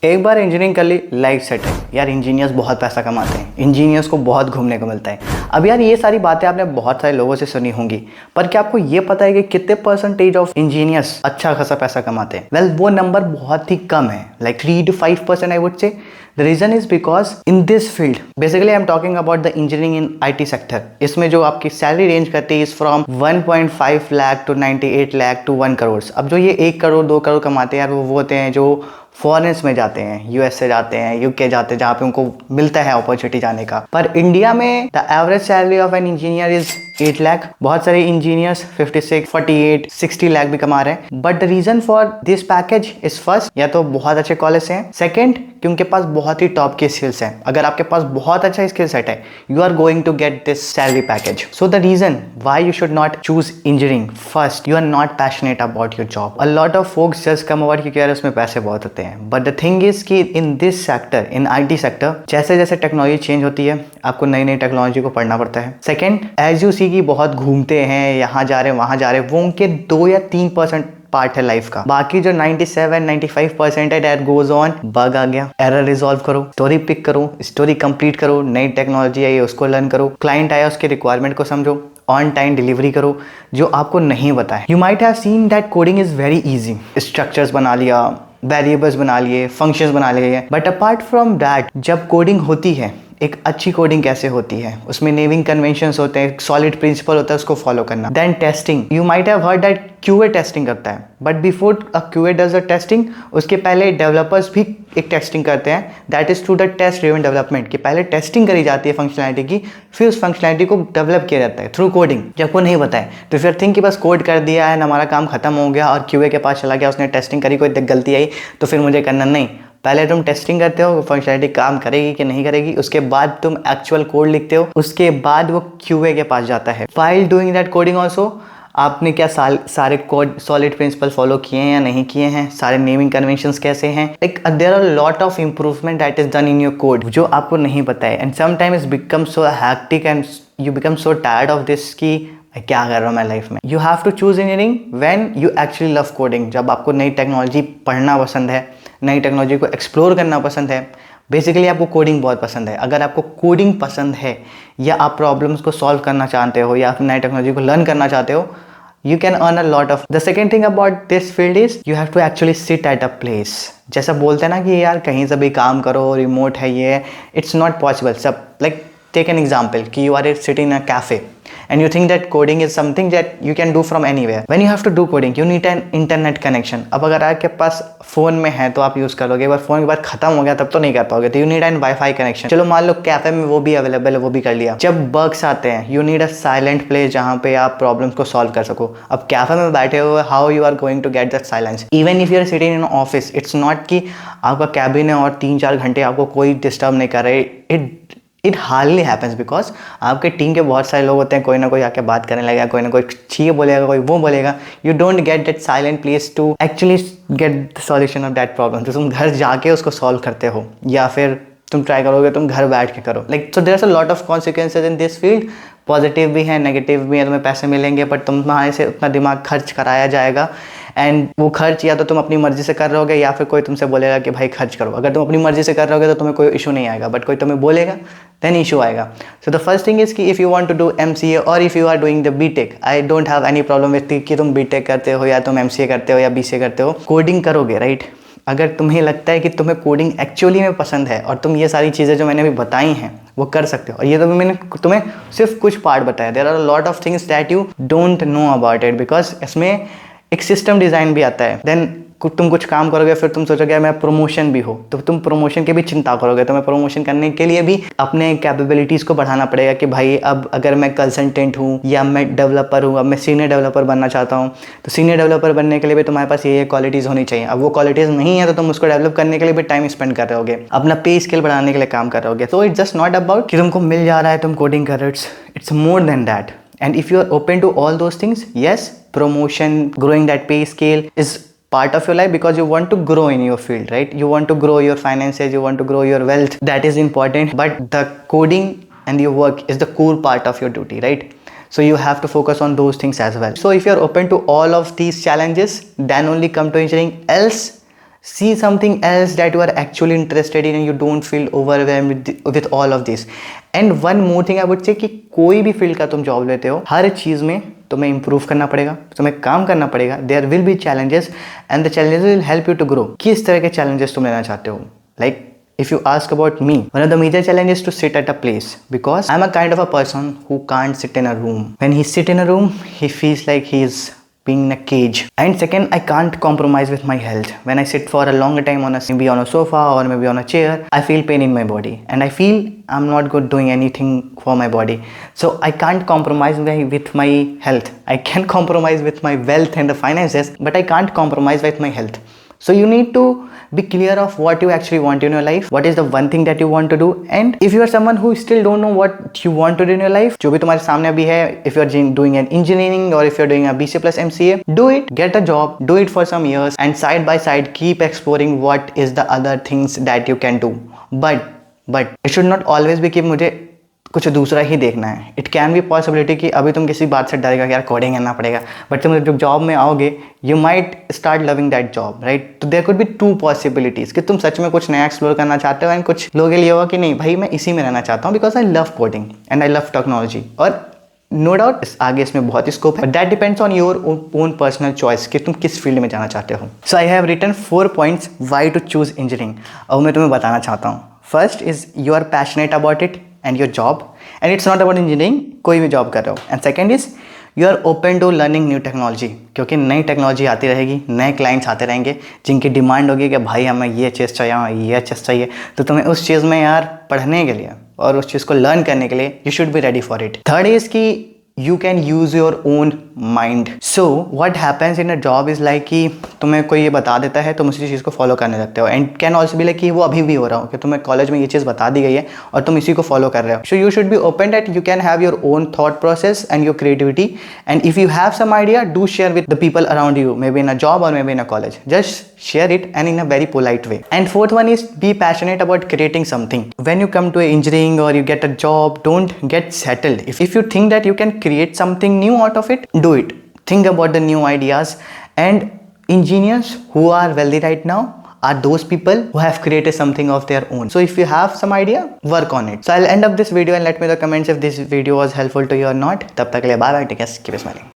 एक बार इंजीनियरिंग कर ली, life set है यार। इंजीनियर्स बहुत पैसा कमाते हैं, इंजीनियर्स को बहुत घूमने को मिलता है। अब यार ये सारी बातें आपने बहुत सारे लोगों से सुनी होंगी, पर क्या आपको ये पता है कि कितने परसेंटेज ऑफ इंजीनियर्स अच्छा खासा पैसा कमाते हैं? वेल, वो नंबर बहुत ही कम है, like 3 to 5% I would say. The reason is because in this field, basically I am talking about the engineering in IT sector. इसमें जो आपकी सैलरी रेंज करती है is from 1.5 lakh to 98 lakh to 1 crore. अब जो ये 1 करोड़ 2 करोड़ कमाते हैं यार, वो होते हैं जो फॉरेन्स में जाते हैं, US से जाते हैं, UK जाते हैं, जहाँ पे उनको मिलता है अपॉर्चुनिटी जाने का। पर इंडिया में the average salary of an engineer is 8 lakh. बहुत सारे इंजीनियर्स 56, 48, 60 लाख भी कमा रहे हैं। But the reason for this package is first, या तो बहुत अच्छे कॉलेज से हैं, सेकेंड कि उनके पास बहुत ही टॉप के स्किल्स हैं। अगर आपके पास बहुत अच्छा स्किल सेट है, you are going to get this salary package. So the reason why you should not choose engineering, first you are not passionate about your job. A lot of folks just come over क्योंकि यार उसमें पैसे बहुत होते हैं। But the thing is कि in this sector, in IT sector, जैसे जैसे टेक्नोलॉजी चेंज होती है, आपको नई नई टेक्नोलॉजी को पढ़ना पड़ता है। सेकेंड, एज यू सी की बहुत घूमते हैं, यहाँ जा रहे हैं वहाँ जा रहे हैं, वो उनके 2 या 3% पार्ट है लाइफ का। बाकी जो 97-95% है, दैट गोज ऑन। बग आ गया, एरर रिजॉल्व करो, स्टोरी पिक करो, स्टोरी कंप्लीट करो, नई टेक्नोलॉजी आई उसको लर्न करो, क्लाइंट आया उसके रिक्वायरमेंट को समझो, ऑन टाइम डिलीवरी करो, जो आपको नहीं पता है। You might have seen that coding is very easy, structures बना लिया, वेरिएबल्स बना लिए, फंक्शंस बना लिए। बट अपार्ट फ्रॉम दैट, जब कोडिंग होती है, एक अच्छी कोडिंग कैसे होती है, उसमें नेमिंग कन्वेंशंस होते हैं, सॉलिड प्रिंसिपल होता है, उसको फॉलो करना। Then testing, you might have heard that QA testing करता है, but before a QA does the testing, उसके पहले डेवलपर्स भी एक टेस्टिंग करते हैं। That is through the test driven development, कि पहले टेस्टिंग करी जाती है फंक्शनैलिटी की, फिर उस फंक्शनैलिटी को डेवलप किया जाता है थ्रू कोडिंग। जब को नहीं बताए तो फिर थिंक कि बस कोड कर दिया है, हमारा काम खत्म हो गया और QA के पास चला गया, उसने टेस्टिंग करी, कोई गलती आई तो फिर मुझे करना नहीं। पहले तुम टेस्टिंग करते हो, फंक्शनैलिटी काम करेगी कि नहीं करेगी, उसके बाद तुम एक्चुअल कोड लिखते हो, उसके बाद वो QA के पास जाता है। While doing that coding also, आपने क्या सारे कोड सॉलिड प्रिंसिपल फॉलो किए हैं या नहीं किए हैं, सारे नेमिंग कन्वेंशंस कैसे हैं, like there are lot of improvement that is done in your code जो आपको नहीं पता है। And sometimes become so hectic and you become so tired of this कि क्या कर रहा हूँ मैं लाइफ में। You have to choose engineering when you actually love coding, जब आपको नई टेक्नोलॉजी पढ़ना पसंद है, नई टेक्नोलॉजी को एक्सप्लोर करना पसंद है। बेसिकली आपको कोडिंग बहुत पसंद है। अगर आपको कोडिंग पसंद है या आप प्रॉब्लम्स को सॉल्व करना चाहते हो या फिर नई टेक्नोलॉजी को लर्न करना चाहते हो, you can earn a lot of। The second thing about this field is you have to actually sit at a place। जैसा बोलते हैं ना कि यार कहीं से भी काम करो, रिमोट है ये, it's not possible। सब like take an example कि you are sitting in a cafe and you think that coding is something that you can do from anywhere। when you have to do coding you need an internet connection। अब अगर आपके पास phone में है तो आप use करोगे, पर phone के बाद खत्म हो गया तब तो नहीं कर पाओगे, तो you need an wifi connection. चलो मान लो कैफे में वो भी अवेलेबल है, वो भी कर लिया। जब बग्स आते हैं, you need a silent place जहाँ पे आप प्रॉब्लम्स को सॉल्व कर सको। अब कैफे में बैठे हुए, how you are going to get that silence? Even if you are sitting in office, it's not कि आपका कैबिन है और 3-4 घंटे आपको कोई डिस्टर्ब नहीं कर रहे। इट हार्डली हैपन्स बिकॉज आपके टीम के बहुत सारे लोग होते हैं, कोई ना कोई आके बात करने लगेगा, कोई ना कोई ये बोलेगा, कोई वो बोलेगा। You don't get that silent place to actually get the solution of that problem. तो तुम घर जाके उसको सॉल्व करते हो या फिर तुम ट्राई करोगे तुम घर बैठ के करो। Like so there are a lot of consequences in this field. Positive भी है, नेगेटिव भी है। तुम्हें पैसे मिलेंगे बट तुम्हारे से उतना दिमाग खर्च कराया जाएगा, एंड वो खर्च या तो तुम अपनी मर्जी से कर रहोगे या फिर कोई तुमसे बोलेगा कि भाई खर्च करो। अगर तुम अपनी मर्जी से कर रहोगे तो तुम्हें कोई इशू नहीं आएगा, बट कोई तुम्हें बोलेगा देन इशू आएगा। So the first thing is कि if you want to do MCA और if you are doing the BTech, I don't have any problem with कि तुम BTech करते हो या तुम MCA करते हो या BCA करते हो, कोडिंग करोगे राइट। अगर तुम्हें लगता है कि तुम्हें कोडिंग एक्चुअली में पसंद है और तुम ये सारी चीज़ें जो मैंने अभी बताई हैं वो कर सकते हो, और ये तो मैंने तुम्हें सिर्फ कुछ पार्ट बताया। There are a lot of things that you don't know about it, because इसमें एक सिस्टम डिज़ाइन भी आता है। देन तुम कुछ काम करोगे, फिर तुम सोचोगे मैं प्रमोशन भी हो, तो तुम प्रमोशन की भी चिंता करोगे। तुम्हें प्रमोशन करने के लिए भी अपने कैपेबिलिटीज़ को बढ़ाना पड़ेगा कि भाई अब अगर मैं कंसल्टेंट हूँ या मैं डेवलपर हूँ, अब मैं सीनियर डेवलपर बनना चाहता हूँ, तो सीनियर डेवलपर बनने के लिए भी तुम्हारे पास ये क्वालिटीज़ होनी चाहिए। अब वो क्वालिटीज़ नहीं है तो तुम उसको डेवलप करने के लिए भी टाइम स्पेंड कर रहोगे, अपना पे स्किल बढ़ाने के लिए काम कर रहोगे। तो इट्स जस्ट नॉट अबाउट कि तुमको मिल जा रहा है, तुम कोडिंग कर रहे हो, it's more than that. And if you are open to all those things, yes, promotion, growing that pay scale is part of your life because you want to grow in your field, right? You want to grow your finances, you want to grow your wealth. That is important, but the coding and your work is the core part of your duty, right? So you have to focus on those things as well. So if you are open to all of these challenges, then only come to engineering. Else See something else that you are actually interested in and you don't feel overwhelmed with all of this. And one more thing I would say कि कोई भी field का तुम job लेते हो, हर चीज़ में तुम्हें improve करना पड़ेगा, तुम्हें काम करना पड़ेगा. There will be challenges and the challenges will help you to grow. किस तरह के चैलेंजेस तुम लेना चाहते हो? Like if you ask about me, one of the major challenges is to sit at a place, because I'm a kind of a person who can't sit in a room. When he sit in a room, he feels like he's being in a cage. And second, I can't compromise with my health. When I sit for a longer time maybe on a sofa or maybe on a chair, I feel pain in my body and I feel I'm not good doing anything for my body. So I can't compromise with my health. I can compromise with my wealth and the finances, but I can't compromise with my health. So you need to be clear of what you actually want in your life. What is the one thing that you want to do? And if you are someone who still don't know what you want to do in your life, जो भी तुम्हारे सामने अभी है, if you are doing an engineering or if you are doing a BCA plus MCA, do it, get a job, do it for some years, and side by side keep exploring what is the other things that you can do. But it should not always be कि मुझे कुछ दूसरा ही देखना है. It can be possibility कि अभी तुम किसी बात से डरेगा कि यार कोडिंग करना पड़ेगा, बट तुम जब जॉब में आओगे you might start loving that job, right? तो there could be two possibilities कि तुम सच में कुछ नया एक्सप्लोर करना चाहते हो एंड कुछ लोगों के लिए होगा कि नहीं भाई मैं इसी में रहना चाहता हूँ because I love coding and I love technology. और नो डाउट आगे इसमें बहुत ही स्कोप है, but that depends on your own personal choice कि तुम किस फील्ड में जाना चाहते हो. So I have written 4 points why to choose engineering. और मैं तुम्हें बताना चाहता हूँ. First is you are passionate about it and your job, and it's not about engineering, कोई भी जॉब कर रहे हो. And second is you are open to learning new technology, क्योंकि नई टेक्नोलॉजी आती रहेगी, नए क्लाइंट्स आते रहेंगे जिनकी डिमांड होगी कि भाई हमें ये चीज़ चाहिए, हमें ये चीज़ चाहिए. तो तुम्हें उस चीज़ में यार पढ़ने के लिए और उस चीज़ को लर्न करने के लिए you should be ready for it. Third is कि you can use your own mind. So what happens in a job is like कि तुम्हें कोई ये बता देता है, तुम उसी चीज़ को फॉलो करने लगते हो. एंड कैन ऑल्सो भी लाइक कि वो अभी भी हो रहा हो कि तुम्हें कॉलेज में ये चीज़ बता दी गई है और तुम इसी को फॉलो कर रहे हो. So you should be open that you can have your own thought process and your creativity. And if you have some idea, do share with the people around you, may be in a job और may be in a college. Just share it and in a very polite way. And fourth one is be passionate about creating something. When you come to engineering or you get a job, don't get settled. If you think that you can create something new out of it, do it. Think about the new ideas. And engineers who are wealthy right now are those people who have created something of their own. So if you have some idea, work on it. So I'll end up this video and let me know in the comments if this video was helpful to you or not. तब तक के लिए bye bye, take care, keep smiling.